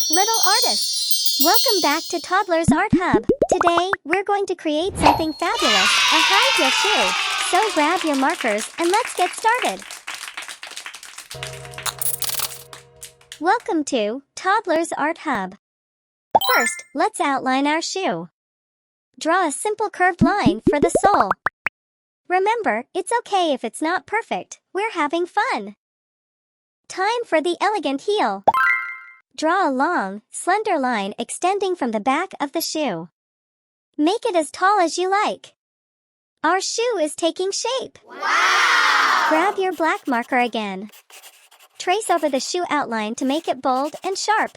little artists! Welcome back to Toddler's Art Hub. Today, we're going to create something fabulous, a high-heel shoe. So grab your markers and let's get started. Welcome to Toddler's Art Hub. First, let's outline our shoe. Draw a simple curved line for the sole. Remember, it's okay if it's not perfect, we're having fun. Time for the elegant heel. Draw a long, slender line extending from the back of the shoe. Make it as tall as you like. Our shoe is taking shape. Wow! Grab your black marker again. Trace over the shoe outline to make it bold and sharp.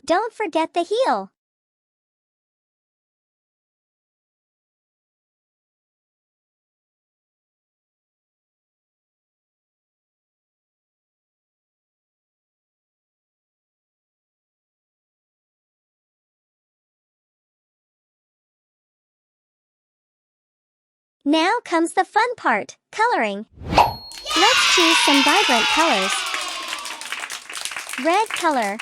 Don't forget the heel. Now comes the fun part, coloring. Let's choose some vibrant colors. Red color.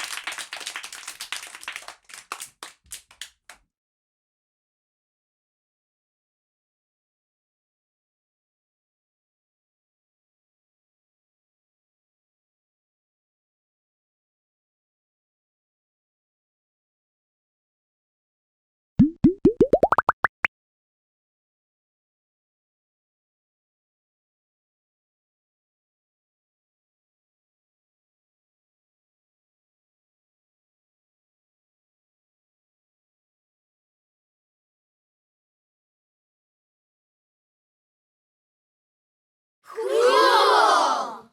Cool!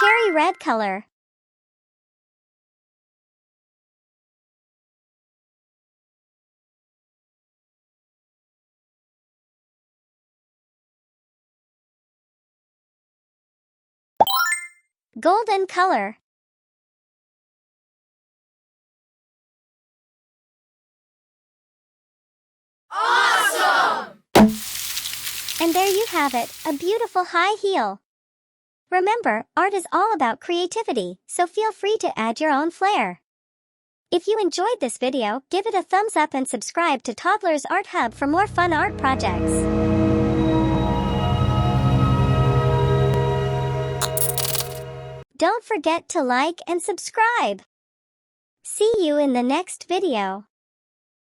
Cherry red color. Golden color. Awesome! And there you have it, a beautiful high heel. Remember, art is all about creativity, so feel free to add your own flair. If you enjoyed this video, give it a thumbs up and subscribe to Toddler's Art Hub for more fun art projects. Don't forget to like and subscribe. See you in the next video.